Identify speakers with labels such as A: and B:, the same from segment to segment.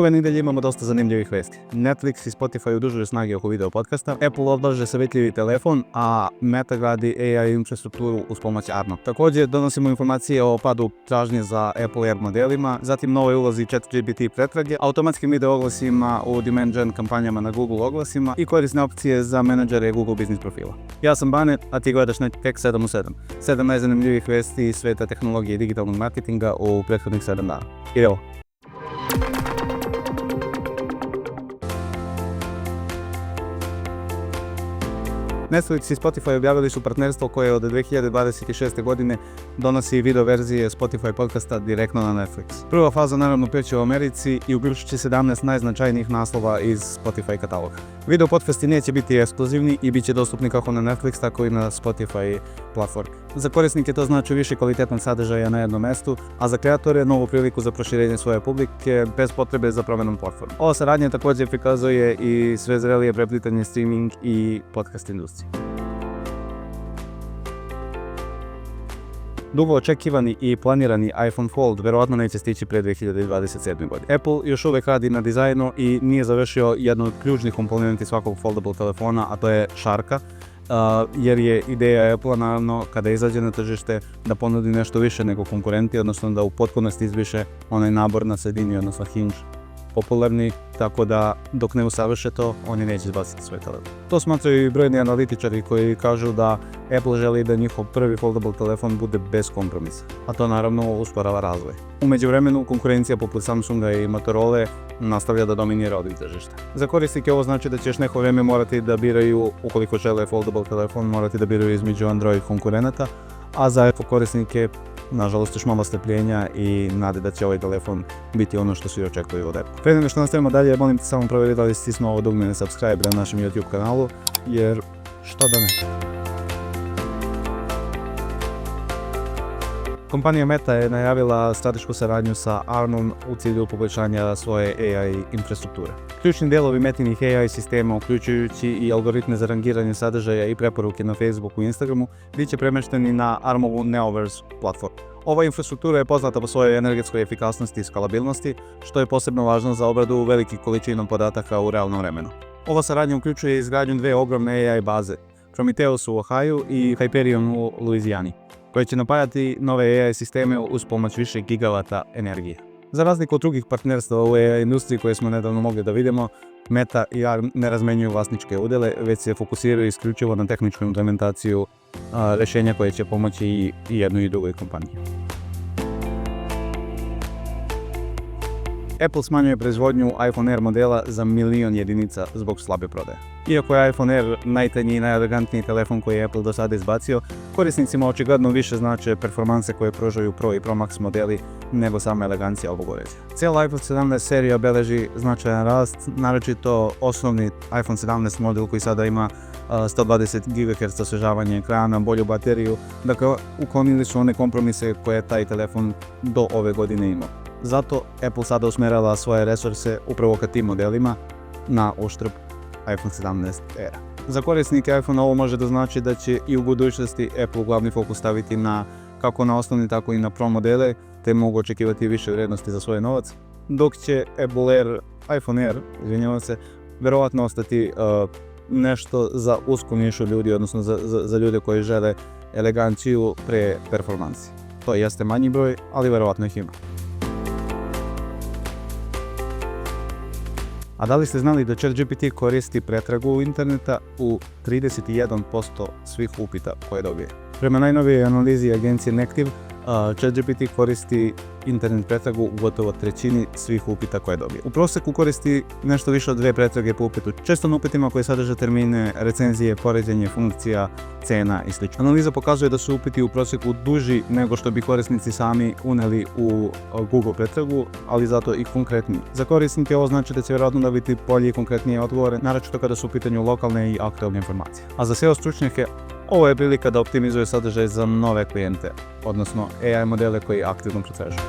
A: Ove nedelje imamo dosta zanimljivih vesti. Netflix i Spotify udružuju snage oko video podcasta, Apple odlaže savetljivi telefon, a Meta gradi AI infrastrukturu uz pomoć Arno. Također donosimo informacije o padu tražnje za Apple Air modelima, zatim novoj ulozi ChatGPT pretrage, automatskim video oglasima u demand gen kampanjama na Google oglasima i korisne opcije za menadžere Google Business profila. Ja sam Bane, a ti gledaš Tech 7 u 7. 7 najzanimljivih vesti iz sveta tehnologije i digitalnog marketinga u prethodnih 7 dana. Idemo! Netflix i Spotify objavili su partnerstvo koje od 2026. godine donosi video verzije Spotify podcasta direktno na Netflix. Prva faza naravno kreće u Americi i uključit će 17 najznačajnijih naslova iz Spotify kataloga. Video podcasti neće biti ekskluzivni i bit će dostupni kako na Netflix, tako i na Spotify platformi. Za korisnike to znači više kvalitetnog sadržaja na jednom mestu, a za kreatore novu priliku za proširenje svoje publike bez potrebe za promenom platforme. Ova saradnja također prikazuje i sve zrelije preplitanje streaming i podcast industrije. Dugo očekivani i planirani iPhone Fold verovatno neće stići pre 2027. godine. Apple još uvek radi na dizajnu i nije završio jednu od ključnih komponenti svakog foldable telefona, a to je šarka, jer je ideja Apple naravno kada izađe na tržište da ponudi nešto više nego konkurenti, odnosno da u potpunosti izbriše onaj nabor na sredini, odnosno hinge popularni, tako da dok ne usavrše to, oni neće izbaciti svoj telefon. To smatraju i brojni analitičari koji kažu da Apple želi da njihov prvi foldable telefon bude bez kompromisa, a to naravno usporava razvoj. U međuvremenu, konkurencija poput Samsunga i Motorola nastavlja da dominira ovih tržišta. Za korisnike ovo znači da će još neko vrijeme morati da biraju, ukoliko žele foldable telefon, morati da biraju između Android konkurenata, a za Apple korisnike nažalost još malo strpljenja i nade da će ovaj telefon biti ono što svi očekuju od Apple. Pre nego što nastavimo dalje, molim te samo provjeri da li si stisnuo ovo dugme na subscribe na našem YouTube kanalu, jer što da ne. Kompanija Meta je najavila stratešku saradnju sa Arnom u cilju poboljšanja svoje AI infrastrukture. Ključni delovi Metinih AI sistema, uključujući i algoritme za rangiranje sadržaja i preporuke na Facebooku i Instagramu, bit će premešteni na Armovu Neoverse platformu. Ova infrastruktura je poznata po svojoj energetskoj efikasnosti i skalabilnosti, što je posebno važno za obradu velikih količina podataka u realnom vremenu. Ova saradnja uključuje izgradnju dve ogromne AI baze, Prometheus u Ohio i Hyperion u Luizijani, koje će napajati nove AI sisteme uz pomoć više gigavata energije. Za razliku od drugih partnerstva u AI industriji koje smo nedavno mogli da vidimo, Meta i ARM ne razmenjuju vlasničke udjele, već se fokusiraju isključivo na tehničku implementaciju rješenja koje će pomoći i jednoj i drugoj kompaniji. Apple smanjuje proizvodnju iPhone Air modela za 1 milion jedinica zbog slabe prodaje. Iako je iPhone Air najtanji i najelegantniji telefon koji je Apple do sada izbacio, korisnicima očigledno više znače performanse koje pružaju Pro i Pro Max modeli nego sama elegancija ovog uređaja. Cijela iPhone 17 serija beleži značajan rast, naročito osnovni iPhone 17 model koji sada ima 120 GHz osvježavanje ekrana, bolju bateriju, dakle uklonili su one kompromise koje je taj telefon do ove godine imao. Zato Apple sada usmjerava svoje resurse upravo ka tim modelima na uštrb iPhone 17 Air. Za korisnike iPhone ovo može da znači da će i u budućnosti Apple glavni fokus staviti kako na osnovni tako i na Pro modele, te mogu očekivati više vrijednosti za svoj novac, dok će iPhone Air, verovatno ostati nešto za usku nišu ljudi, odnosno za ljude koji žele eleganciju pre performansi. To jeste manji broj, ali verovatno ih ima. A da li ste znali da ChatGPT koristi pretragu interneta u 31% svih upita koje dobije? Prema najnovijoj analizi agencije Nective, ChatGPT koristi internet pretragu u gotovo trećini svih upita koje dobije. U prosjeku koristi nešto više od 2 pretrage po upitu, često na upitima koje sadrže termine, recenzije, poređenje funkcija, cena i sl. Analiza pokazuje da su upiti u prosjeku duži nego što bi korisnici sami uneli u Google pretragu, ali zato i konkretniji. Za korisnike ovo znači da će vjerojatno dobiti bolje i konkretnije odgovore, naročito kada su u pitanju lokalne i aktualne informacije. A za SEO stručnjake ovo je prilika da optimizuje sadržaj za nove klijente, odnosno AI modele koji aktivno pretražuju.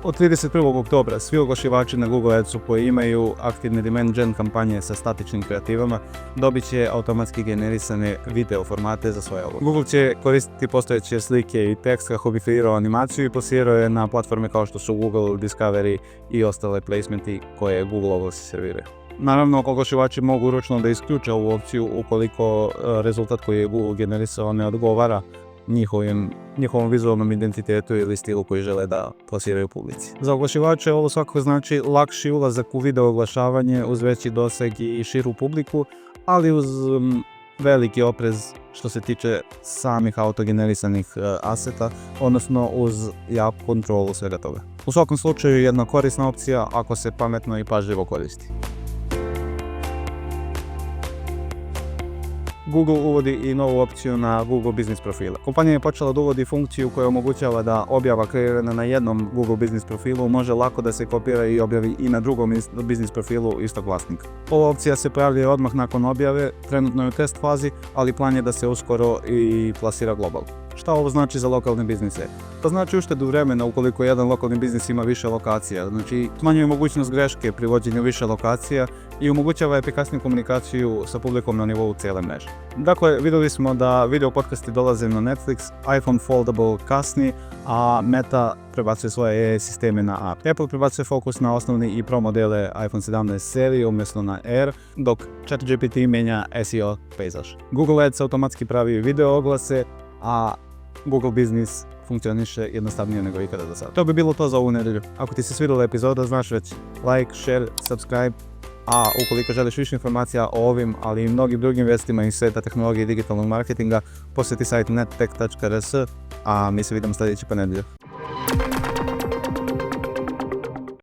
A: Od 31. oktobra svi oglašivači na Google Adsu koji imaju aktivne demand gen kampanje sa statičnim kreativama dobit će automatski generisane video formate za svoje oglas. Google će koristiti postojeće slike i tekst kako bi kreirao animaciju i plasirao je na platforme kao što su Google, Discovery i ostale placementi koje Google oglasi serviraju. Naravno, oglašivači mogu ručno da isključe ovu opciju ukoliko rezultat koji je Google generisao ne odgovara njihovom vizualnom identitetu ili stilu koji žele da plasiraju publici. Za oglašivače ovo svakako znači lakši ulazak u video oglašavanje uz veći doseg i širu publiku, ali uz veliki oprez što se tiče samih autogenerisanih aseta, odnosno uz jaku kontrolu svega toga. U svakom slučaju jedna korisna opcija ako se pametno i pažljivo koristi. Google uvodi i novu opciju na Google Business profile. Kompanija je počela da uvodi funkciju koja omogućava da objava kreirana na jednom Google Business profilu može lako da se kopira i objavi i na drugom business profilu istog vlasnika. Ova opcija se pojavljuje odmah nakon objave, trenutno je u test fazi, ali plan je da se uskoro i plasira globalno. Šta ovo znači za lokalne biznise? To znači uštedu vremena ukoliko jedan lokalni biznis ima više lokacija, znači smanjuje mogućnost greške pri vođenju više lokacija i omogućava efikasniju komunikaciju sa publikom na nivou cijele mreže. Dakle, vidjeli smo da video podcasti dolaze na Netflix, iPhone Foldable kasni, a Meta prebacuje svoje sisteme na app. Apple prebacuje fokus na osnovni i Pro modele iPhone 17 serije umjesto na Air, dok ChatGPT menja SEO pejzaž. Google Ads automatski pravi video oglase, a Google Business funkcioniše jednostavnije nego ikada do sada. To bi bilo to za ovu nedelju. Ako ti se svidjela epizoda, znaš već like, share, subscribe, a ukoliko želiš više informacija o ovim, ali i mnogim drugim vestima iz sveta tehnologije i digitalnog marketinga, posjeti sajt nettech.rs, a mi se vidimo sljedeći ponedjeljak.